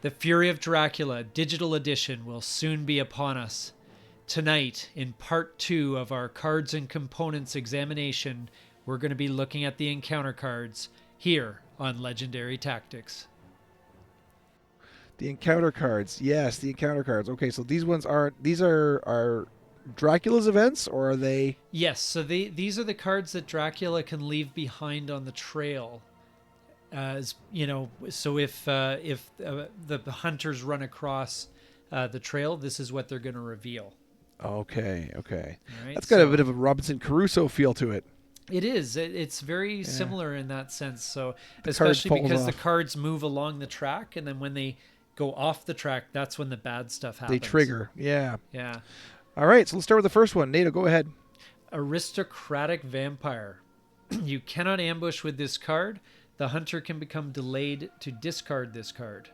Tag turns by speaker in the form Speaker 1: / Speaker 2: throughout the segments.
Speaker 1: The Fury of Dracula Digital Edition will soon be upon us. Tonight, in part 2 of our cards and components examination, we're going to be looking at the encounter cards here on Legendary Tactics.
Speaker 2: The encounter cards. Yes, the encounter cards. Okay, so these ones aren't... These are Dracula's events, or are they...
Speaker 1: Yes, so these are the cards that Dracula can leave behind on the trail. As you know, so if the hunters run across the trail, this is what they're going to reveal.
Speaker 2: Okay.
Speaker 1: Right,
Speaker 2: That's got a bit of a Robinson Crusoe feel to it.
Speaker 1: It is. It's very similar in that sense. So
Speaker 2: The
Speaker 1: especially because
Speaker 2: off.
Speaker 1: the cards move along the track, and then when they go off the track, that's when the bad stuff happens.
Speaker 2: They trigger. Yeah.
Speaker 1: Yeah.
Speaker 2: All right, so let's start with the first one. Nato, go ahead.
Speaker 1: Aristocratic Vampire. You cannot ambush with this card. The hunter can become delayed to discard this card.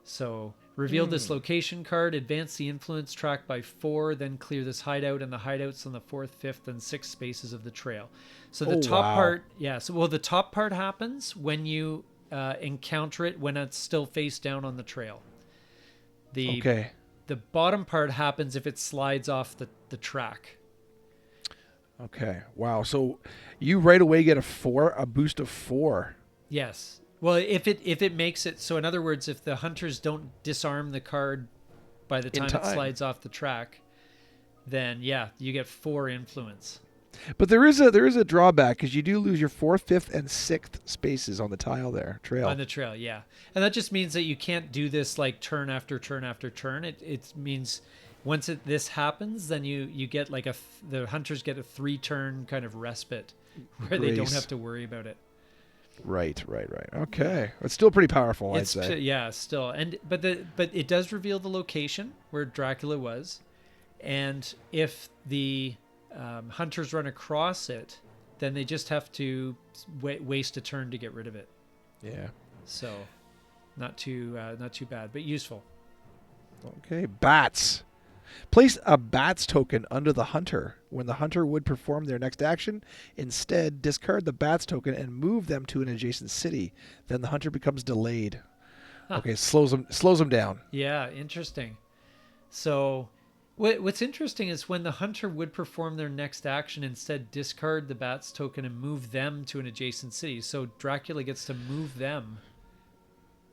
Speaker 1: So, reveal this location card, advance the influence track by 4, then clear this hideout and the hideouts on the 4th, 5th, and 6th spaces of the trail. So the top part, the top part happens when you encounter it when it's still face down on the trail. The bottom part happens if it slides off the track.
Speaker 2: Okay. Wow. So you right away get a boost of 4.
Speaker 1: Yes. Well, if it makes it so, in other words, if the hunters don't disarm the card by the time it slides off the track, then you get 4 influence.
Speaker 2: But there is a drawback, because you do lose your 4th, 5th, and 6th spaces on the trail.
Speaker 1: On the trail, yeah, and that just means that you can't do this like turn after turn after turn. It means once this happens, then you get like the hunters get a 3-turn kind of respite where they don't have to worry about it.
Speaker 2: Right. Okay, it's still pretty powerful, I'd say.
Speaker 1: Yeah, still, but it does reveal the location where Dracula was, and if the hunters run across it, then they just have to waste a turn to get rid of it.
Speaker 2: Yeah.
Speaker 1: So, not too bad, but useful.
Speaker 2: Okay, bats. Place a bats token under the hunter. When the hunter would perform their next action, instead discard the bats token and move them to an adjacent city. Then the hunter becomes delayed. Huh. Okay, slows them down.
Speaker 1: Yeah, interesting. So, what's interesting is when the hunter would perform their next action, instead discard the bats token and move them to an adjacent city. So Dracula gets to move them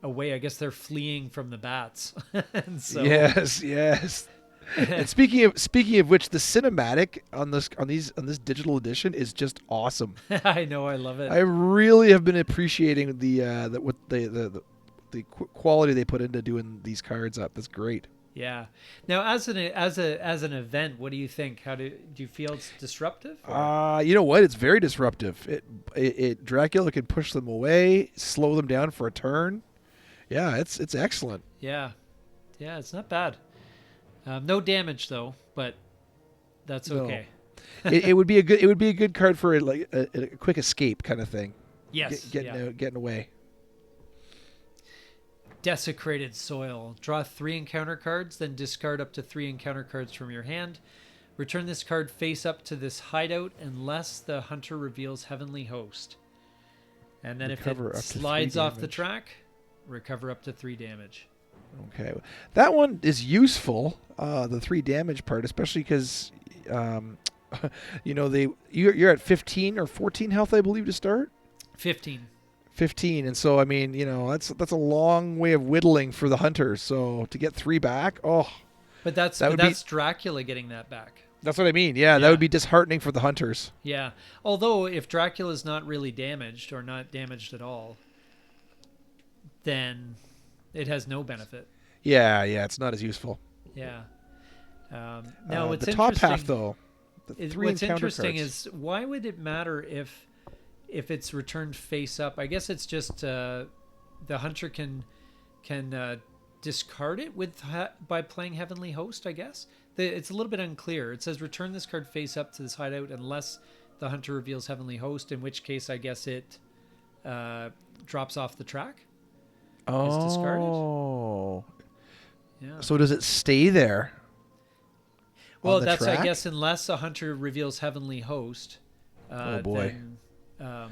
Speaker 1: away. I guess they're fleeing from the bats. And so,
Speaker 2: yes. And speaking of which, the cinematic on this digital edition is just awesome.
Speaker 1: I know, I love it.
Speaker 2: I really have been appreciating the quality they put into doing these cards up. That's great.
Speaker 1: Yeah. Now, as an event, what do you think? Do you feel it's disruptive?
Speaker 2: You know what? It's very disruptive. It Dracula can push them away, slow them down for a turn. Yeah, it's excellent.
Speaker 1: Yeah, it's not bad. No damage though, but that's okay.
Speaker 2: No. it would be a good card for a quick escape kind of thing.
Speaker 1: Yes,
Speaker 2: getting away.
Speaker 1: Desecrated Soil. Draw 3 encounter cards, then discard up to 3 encounter cards from your hand. Return this card face up to this hideout unless the hunter reveals Heavenly Host. And then if it slides off the track, recover up to 3 damage.
Speaker 2: Okay, that one is useful. The 3 damage part, especially because, you're at 15 or 14 health, I believe, to start.
Speaker 1: 15,
Speaker 2: and so I mean, that's a long way of whittling for the hunters. So to get 3 back,
Speaker 1: but that's Dracula getting that back.
Speaker 2: That's what I mean. Yeah, that would be disheartening for the hunters.
Speaker 1: Yeah, although if Dracula's not really damaged or not damaged at all, then it has no benefit.
Speaker 2: Yeah, it's not as useful.
Speaker 1: Yeah. Now, what's
Speaker 2: the
Speaker 1: interesting,
Speaker 2: top half, though,
Speaker 1: what's interesting is, why would it matter if it's returned face up? I guess it's just the hunter can discard it by playing Heavenly Host, I guess. It's a little bit unclear. It says return this card face up to this hideout unless the hunter reveals Heavenly Host, in which case I guess it drops off the track. Is discarded. Yeah.
Speaker 2: So does it stay there?
Speaker 1: Well, that's track? I guess unless a hunter reveals Heavenly Host.
Speaker 2: Oh boy.
Speaker 1: Then,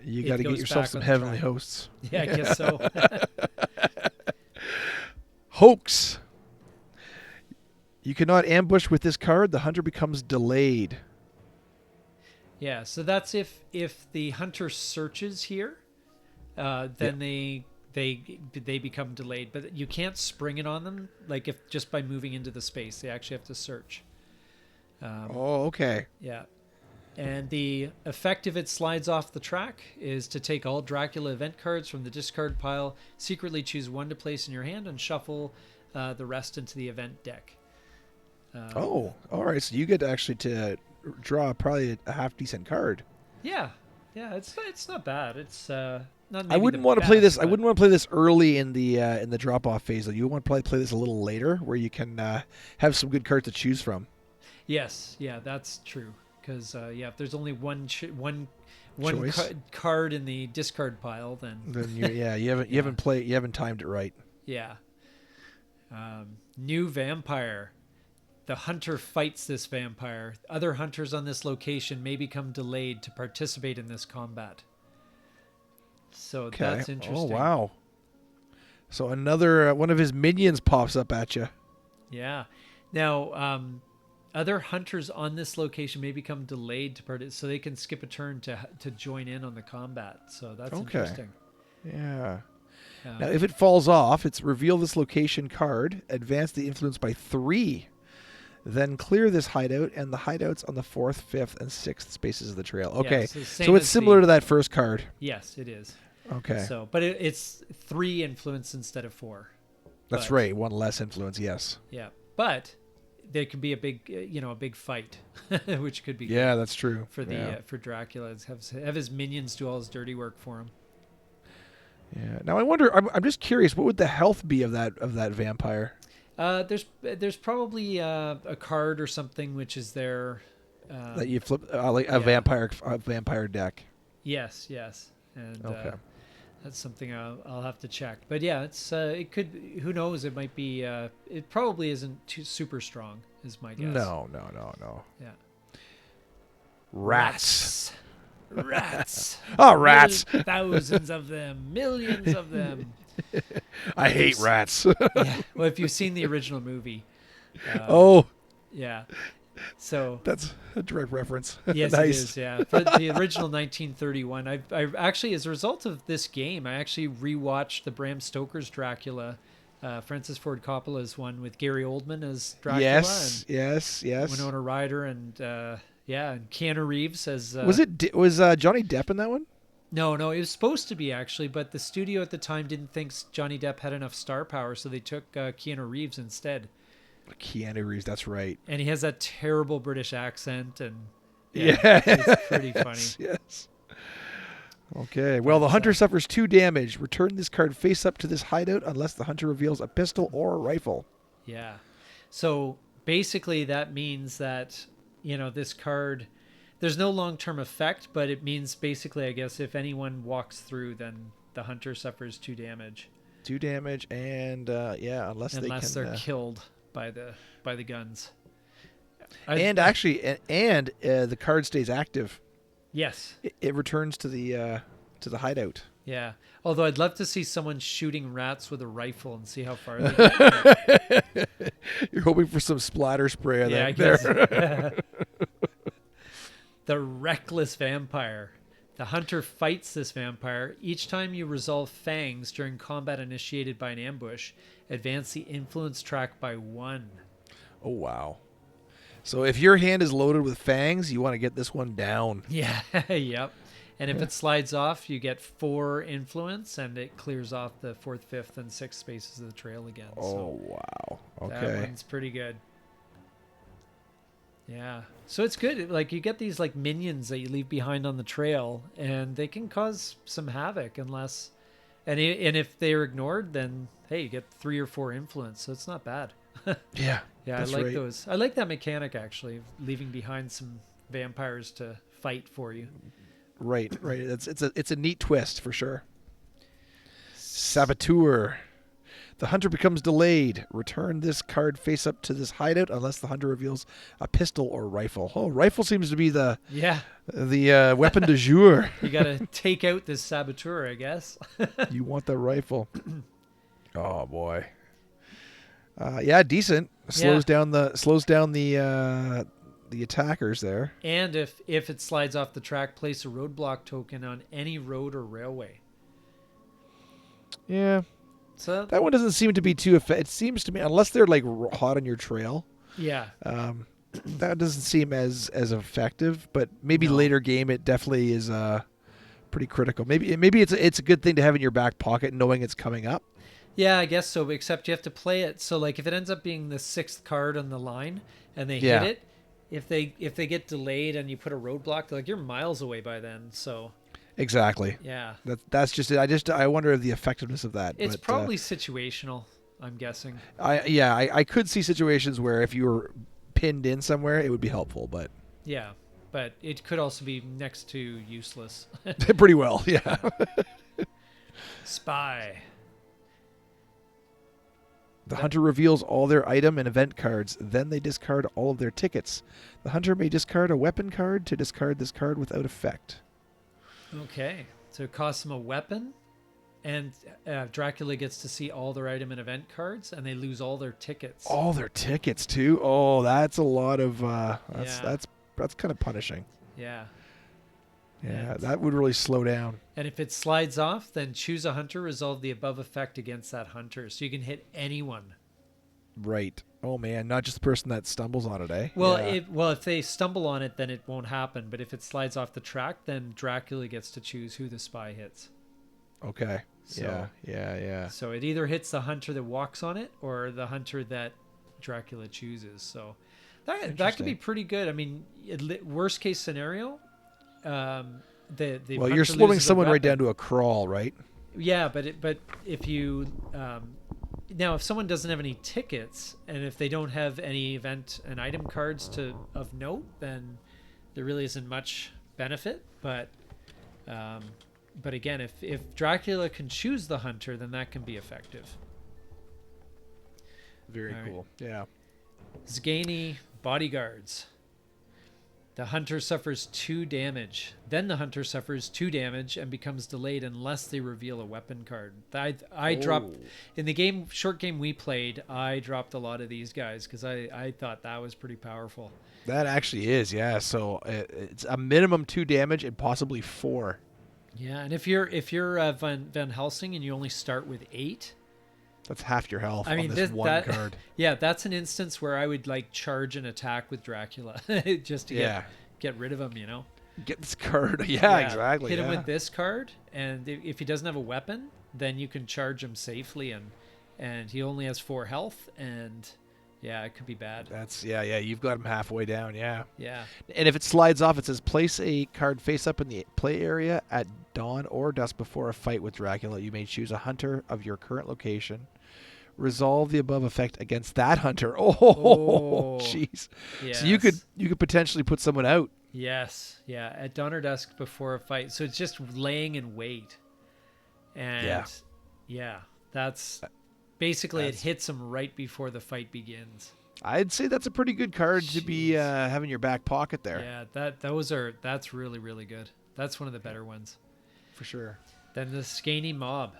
Speaker 2: you got to get yourself some Heavenly Hosts.
Speaker 1: Yeah, I guess so.
Speaker 2: Hoax. You cannot ambush with this card. The hunter becomes delayed.
Speaker 1: Yeah, so that's if the hunter searches here, then they become delayed. But you can't spring it on them, like if just by moving into the space. They actually have to search.
Speaker 2: Okay.
Speaker 1: Yeah. And the effect if it slides off the track is to take all Dracula event cards from the discard pile, secretly choose one to place in your hand, and shuffle the rest into the event deck.
Speaker 2: All right. So you get actually to draw probably a half decent card.
Speaker 1: Yeah, it's not bad. It's not.
Speaker 2: I wouldn't want to play this. I wouldn't want to play this early in the drop off phase. Though you want to probably play this a little later, where you can have some good cards to choose from.
Speaker 1: Yes, yeah, that's true. Because if there's only one card in the discard pile, then
Speaker 2: you haven't timed it right.
Speaker 1: Yeah. New vampire. The hunter fights this vampire. Other hunters on this location may become delayed to participate in this combat. So that's interesting.
Speaker 2: Oh wow! So another one of his minions pops up at you.
Speaker 1: Yeah. Now, other hunters on this location may become delayed to participate, so they can skip a turn to join in on the combat. So that's interesting.
Speaker 2: Yeah. Now, if it falls off, it's reveal this location card, advance the influence by 3, then clear this hideout and the hideouts on the 4th, 5th, and 6th spaces of the trail. Okay,
Speaker 1: yeah,
Speaker 2: so it's similar to that first card.
Speaker 1: Yes, it is.
Speaker 2: Okay.
Speaker 1: So, but it's 3 influence instead of 4.
Speaker 2: That's right. 1 less influence. Yes.
Speaker 1: Yeah, but there could be a big, a big fight, which could be
Speaker 2: good that's true
Speaker 1: for the for Dracula. Have his minions do all his dirty work for him.
Speaker 2: Yeah. Now I wonder. I'm just curious. What would the health be of that vampire?
Speaker 1: There's probably a card or something which is there
Speaker 2: that you flip like a vampire deck.
Speaker 1: Yes, and
Speaker 2: okay.
Speaker 1: That's something I'll have to check. But yeah, it could. Who knows? It might be. It probably isn't too super strong, is my guess.
Speaker 2: No.
Speaker 1: Yeah.
Speaker 2: Rats.
Speaker 1: Oh,
Speaker 2: rats!
Speaker 1: Thousands of them, millions of them.
Speaker 2: I hate rats.
Speaker 1: Yeah. Well, if you've seen the original movie. Yeah. So
Speaker 2: that's a direct reference.
Speaker 1: Yes,
Speaker 2: nice.
Speaker 1: It is. Yeah, for the original 1931. I actually, as a result of this game, I actually rewatched the Bram Stoker's Dracula, Francis Ford Coppola's one with Gary Oldman as Dracula.
Speaker 2: Yes.
Speaker 1: Winona Ryder and and Keanu Reeves as.
Speaker 2: Was Johnny Depp in that one?
Speaker 1: No, it was supposed to be actually, but the studio at the time didn't think Johnny Depp had enough star power, so they took Keanu Reeves instead.
Speaker 2: Keanu Reeves, that's right.
Speaker 1: And he has that terrible British accent, and
Speaker 2: it's
Speaker 1: pretty funny.
Speaker 2: Yes. Okay. Well, the hunter suffers 2 damage. Return this card face up to this hideout unless the hunter reveals a pistol or a rifle.
Speaker 1: Yeah. So basically, that means that this card. There's no long-term effect, but it means basically, I guess, if anyone walks through, then the hunter suffers 2 damage.
Speaker 2: 2 damage, and unless
Speaker 1: they're killed by the guns.
Speaker 2: The card stays active.
Speaker 1: Yes.
Speaker 2: It returns to the hideout.
Speaker 1: Yeah. Although I'd love to see someone shooting rats with a rifle and see how far they get.
Speaker 2: You're hoping for some splatter spray on
Speaker 1: I guess. The reckless vampire. The hunter fights this vampire. Each time you resolve fangs during combat initiated by an ambush, advance the influence track by 1.
Speaker 2: Oh, wow. So if your hand is loaded with fangs, you want to get this one down.
Speaker 1: Yeah, yep. And if it slides off, you get 4 influence, and it clears off the 4th, 5th, and 6th spaces of the trail again.
Speaker 2: Oh, wow. Okay.
Speaker 1: That one's pretty good. Yeah. So it's good. Like, you get these like minions that you leave behind on the trail, and they can cause some havoc unless, and if they're ignored, then hey, you get 3 or 4 influence. So it's not bad.
Speaker 2: Yeah.
Speaker 1: Yeah, I like those. I like that mechanic actually, leaving behind some vampires to fight for you.
Speaker 2: Right. It's a neat twist for sure. Saboteur. The hunter becomes delayed. Return this card face up to this hideout unless the hunter reveals a pistol or rifle. Oh, rifle seems to be the weapon du jour.
Speaker 1: You got to take out this saboteur, I guess.
Speaker 2: You want the rifle. Oh, boy. Yeah, decent.
Speaker 1: Yeah.
Speaker 2: Slows down the attackers there.
Speaker 1: And if it slides off the track, place a roadblock token on any road or railway.
Speaker 2: Yeah,
Speaker 1: So
Speaker 2: that one doesn't seem to be too effective. It seems to me, unless they're like hot on your trail,
Speaker 1: yeah,
Speaker 2: that doesn't seem as effective. But maybe
Speaker 1: No.
Speaker 2: later game, it definitely is pretty critical. Maybe it's a good thing to have in your back pocket, knowing it's coming up.
Speaker 1: yeah, I guess so. Except you have to play it. So like, if it ends up being the 6th card on the line and they hit
Speaker 2: Yeah,
Speaker 1: it, if they get delayed and you put a roadblock, like you're miles away by then. So
Speaker 2: exactly.
Speaker 1: yeah,
Speaker 2: That's just it. I wonder of the effectiveness of that.
Speaker 1: it's
Speaker 2: But
Speaker 1: probably situational. I'm guessing.
Speaker 2: I could see situations where if you were pinned in somewhere, it would be helpful. But
Speaker 1: Yeah, but it could also be next to useless.
Speaker 2: pretty well, yeah.
Speaker 1: Spy.
Speaker 2: The hunter reveals all their item and event cards. Then they discard all of their tickets. The hunter may discard a weapon card to discard this card without effect.
Speaker 1: Okay, so it costs them a weapon, and Dracula gets to see all their item and event cards, and they lose all their tickets.
Speaker 2: All their tickets too. Oh, that's a lot of.
Speaker 1: Yeah.
Speaker 2: That's kind of punishing.
Speaker 1: Yeah.
Speaker 2: Yeah,
Speaker 1: And-
Speaker 2: that would really slow down.
Speaker 1: And if it slides off, then choose a hunter, resolve the above effect against that hunter. So you can hit anyone.
Speaker 2: Right. Oh man, not just the person that stumbles on it, eh?
Speaker 1: Well,
Speaker 2: Yeah.
Speaker 1: if they stumble on it, then it won't happen. But if it slides off the track, then Dracula gets to choose who the spy hits.
Speaker 2: Okay.
Speaker 1: So-
Speaker 2: Yeah.
Speaker 1: So it either hits the hunter that walks on it or the hunter that Dracula chooses. So that could be
Speaker 2: Interesting.
Speaker 1: pretty good. I mean, worst case scenario, the
Speaker 2: Well,
Speaker 1: hunter
Speaker 2: you're slowing
Speaker 1: loses a
Speaker 2: someone right
Speaker 1: weapon.
Speaker 2: down to a crawl, right?
Speaker 1: Yeah, but if you now if someone doesn't have any tickets and if they don't have any event and item cards of note, then there really isn't much benefit. But again, if Dracula can choose the hunter, then that can be effective.
Speaker 2: Very
Speaker 1: All right.
Speaker 2: cool. Yeah.
Speaker 1: Zgani bodyguards. The hunter suffers 2 damage. Then the hunter suffers 2 damage and becomes delayed unless they reveal a weapon card. I dropped in the short game we played. I dropped a lot of these guys because I thought that was pretty powerful.
Speaker 2: That actually is, yeah. So it's a minimum 2 damage and possibly 4.
Speaker 1: Yeah, and if you're Van Helsing and you only start with 8,
Speaker 2: That's half your health
Speaker 1: I mean
Speaker 2: on this one card.
Speaker 1: Yeah, that's an instance where I would like charge an attack with Dracula just to get rid of him. You know.
Speaker 2: Get this card. Yeah, exactly.
Speaker 1: Hit him
Speaker 2: yeah.
Speaker 1: with this card, and if he doesn't have a weapon, then you can charge him safely, and he only has 4 health, and yeah, it could be bad.
Speaker 2: That's yeah. You've got him halfway down. Yeah.
Speaker 1: Yeah.
Speaker 2: And if it slides off, it says place a card face up in the play area at dawn or dusk before a fight with Dracula. You may choose a hunter of your current location. Resolve the above effect against that hunter. Oh, jeez.
Speaker 1: Yes.
Speaker 2: So you could potentially put someone out.
Speaker 1: Yes. Yeah. At dawn or dusk before a fight. So it's just laying in wait. And yeah, that's basically it hits him right before the fight begins.
Speaker 2: I'd say that's a pretty good card to be having in your back pocket there.
Speaker 1: Yeah, that's really, really good. That's one of the better ones.
Speaker 2: For sure.
Speaker 1: Then the skeiny mob.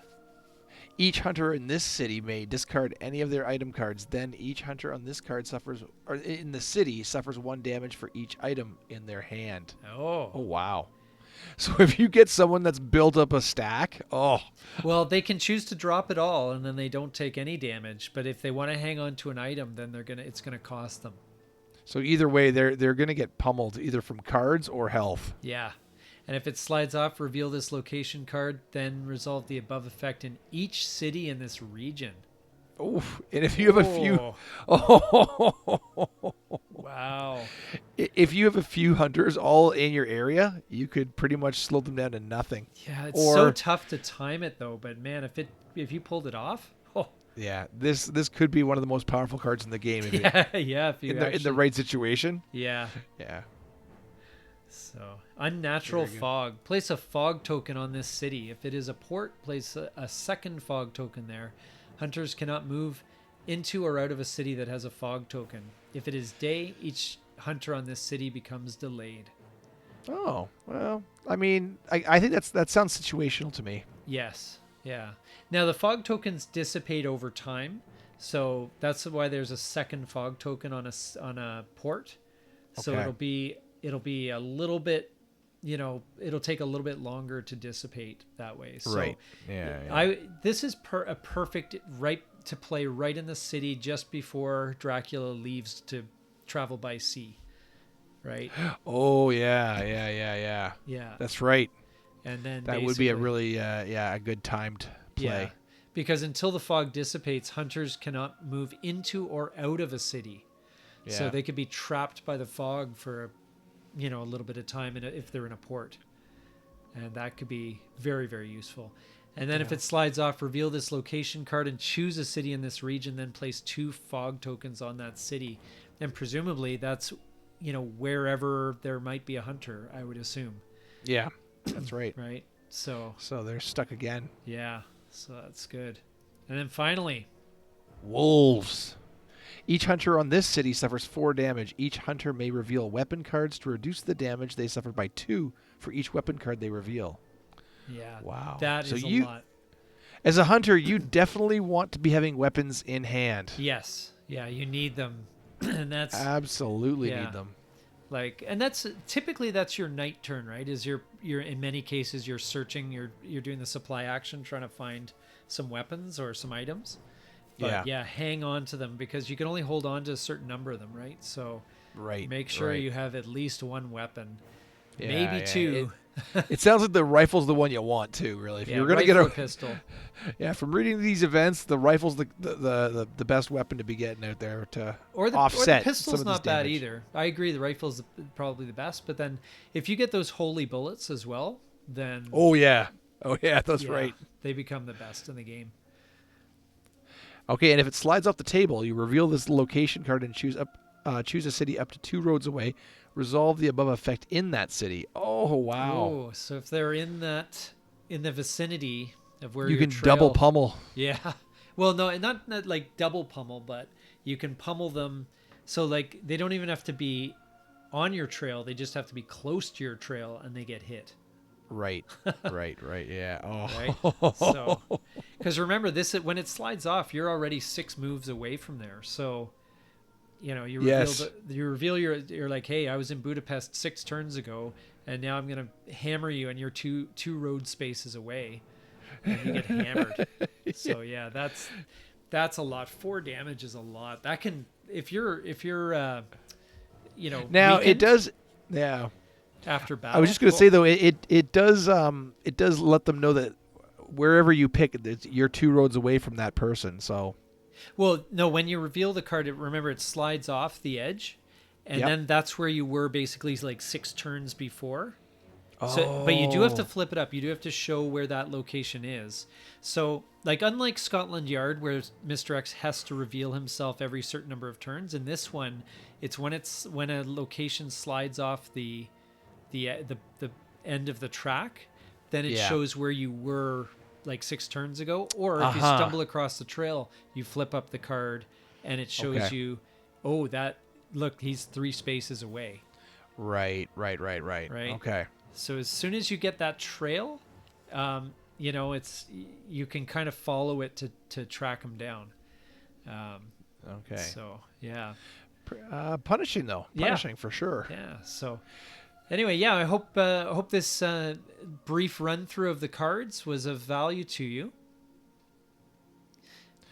Speaker 2: Each hunter in this city may discard any of their item cards. Then each hunter on this card or in the city suffers 1 damage for each item in their hand. Oh, wow. So if you get someone that's built up a stack,
Speaker 1: well, they can choose to drop it all and then they don't take any damage. But if they want to hang on to an item, then it's gonna cost them.
Speaker 2: So either way, they're gonna get pummeled either from cards or health.
Speaker 1: Yeah. And if it slides off, reveal this location card, then resolve the above effect in each city in this region.
Speaker 2: Oof. And if you have a few,
Speaker 1: Wow.
Speaker 2: If you have a few hunters all in your area, you could pretty much slow them down to nothing.
Speaker 1: Yeah, it's so tough to time it though. But man, if you pulled it off,
Speaker 2: yeah, this could be one of the most powerful cards in the game. If
Speaker 1: if you
Speaker 2: in the right situation.
Speaker 1: Yeah.
Speaker 2: Yeah.
Speaker 1: So, unnatural fog. Place a fog token on this city. If it is a port, place a second fog token there. Hunters cannot move into or out of a city that has a fog token. If it is day, each hunter on this city becomes delayed.
Speaker 2: Oh, well, I mean, I think that sounds situational to me.
Speaker 1: Yes. Yeah. Now, the fog tokens dissipate over time. So that's why there's a second fog token on a port. So
Speaker 2: Okay.
Speaker 1: it'll be a little bit, it'll take a little bit longer to dissipate that way. So
Speaker 2: Right. Yeah.
Speaker 1: this is a perfect right to play right in the city just before Dracula leaves to travel by sea, right?
Speaker 2: Oh yeah. Yeah.
Speaker 1: Yeah.
Speaker 2: That's right.
Speaker 1: And then
Speaker 2: That would be a
Speaker 1: basically,
Speaker 2: really a good timed play.
Speaker 1: yeah, because until the fog dissipates, hunters cannot move into or out of a city. So
Speaker 2: Yeah.
Speaker 1: they could be trapped by the fog for, a little bit of time if they're in a port. And that could be very, very useful. And then if it slides off, reveal this location card and choose a city in this region, then place 2 fog tokens on that city. And presumably that's, wherever there might be a hunter, I would assume.
Speaker 2: Yeah. That's right.
Speaker 1: Right? So,
Speaker 2: So they're stuck again.
Speaker 1: yeah. So that's good. And then finally,
Speaker 2: Wolves. Each hunter on this city suffers 4 damage. Each hunter may reveal weapon cards to reduce the damage they suffered by 2 for each weapon card they reveal.
Speaker 1: yeah.
Speaker 2: Wow.
Speaker 1: That
Speaker 2: So
Speaker 1: is a lot.
Speaker 2: As a hunter, you definitely want to be having weapons in hand.
Speaker 1: Yes. Yeah, you need them. And that's
Speaker 2: Absolutely
Speaker 1: Yeah.
Speaker 2: need them.
Speaker 1: and that's typically that's your night turn, right? Is you're in many cases you're searching, you're doing the supply action trying to find some weapons or some items. But yeah, hang on to them because you can only hold on to a certain number of them, right? So
Speaker 2: Right.
Speaker 1: make sure
Speaker 2: right.
Speaker 1: you have at least 1 weapon,
Speaker 2: Yeah,
Speaker 1: maybe
Speaker 2: yeah.
Speaker 1: 2.
Speaker 2: It sounds like the rifle's the one you want too, really. If
Speaker 1: Yeah,
Speaker 2: you're gonna
Speaker 1: rifle
Speaker 2: get
Speaker 1: or
Speaker 2: a
Speaker 1: pistol.
Speaker 2: Yeah, from reading these events, the rifle's the best weapon to be getting out there to
Speaker 1: Or the
Speaker 2: offset
Speaker 1: pistol's
Speaker 2: some of
Speaker 1: not
Speaker 2: this
Speaker 1: bad
Speaker 2: damage.
Speaker 1: either. I agree, the rifle's probably the best. But then if you get those holy bullets as well, then
Speaker 2: Oh yeah, that's
Speaker 1: yeah,
Speaker 2: right.
Speaker 1: they become the best in the game.
Speaker 2: Okay, and if it slides off the table, you reveal this location card and choose a city up to 2 roads away. Resolve the above effect in that city. Oh wow!
Speaker 1: Oh, so if they're in the vicinity of where
Speaker 2: You
Speaker 1: your
Speaker 2: can
Speaker 1: trail,
Speaker 2: double pummel.
Speaker 1: Yeah. Well, no, not like double pummel, but you can pummel them. So like they don't even have to be on your trail; they just have to be close to your trail, and they get hit.
Speaker 2: Right. Yeah. Oh.
Speaker 1: Right. So, because remember this, when it slides off, you're already 6 moves away from there. So, you reveal
Speaker 2: Yes.
Speaker 1: you're like, hey, I was in Budapest 6 turns ago, and now I'm gonna hammer you, and you're two road spaces away, and you get hammered. So yeah, that's a lot. 4 damage is a lot. That can if you're
Speaker 2: Now it
Speaker 1: weakened
Speaker 2: does. Yeah.
Speaker 1: after battle.
Speaker 2: I was just going to say though, it does let them know that wherever you pick, you're 2 roads away from that person. So
Speaker 1: Well, no, when you reveal the card, remember it slides off the edge, and
Speaker 2: Yep.
Speaker 1: then that's where you were basically like 6 turns before. So, but you do have to
Speaker 2: Oh.
Speaker 1: flip it up. You do have to show where that location is. So, like unlike Scotland Yard, where Mr. X has to reveal himself every certain number of turns, in this one, it's when a location slides off the end of the track, then it
Speaker 2: Yeah.
Speaker 1: shows where you were like 6 turns ago. Or if you
Speaker 2: Uh-huh.
Speaker 1: stumble across the trail, you flip up the card, and it shows
Speaker 2: Okay.
Speaker 1: you, look, he's 3 spaces away.
Speaker 2: Right.
Speaker 1: Right.
Speaker 2: Okay.
Speaker 1: So as soon as you get that trail, it's you can kind of follow it to track them down.
Speaker 2: Okay.
Speaker 1: So yeah,
Speaker 2: Punishing though.
Speaker 1: Yeah.
Speaker 2: Punishing for sure.
Speaker 1: yeah. So anyway, yeah. I hope this brief run through of the cards was of value to you,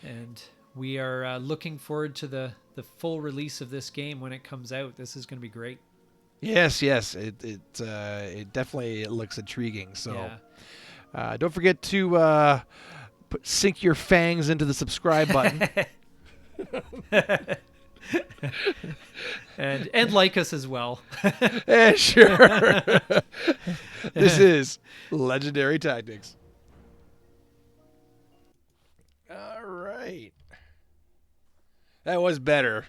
Speaker 1: and we are looking forward to the full release of this game when it comes out. This is going to be great.
Speaker 2: Yes. It definitely looks intriguing. So
Speaker 1: Yeah.
Speaker 2: don't forget to sink your fangs into the subscribe button.
Speaker 1: and like us as well.
Speaker 2: Yeah, sure. This is Legendary Tactics. All right. That was better.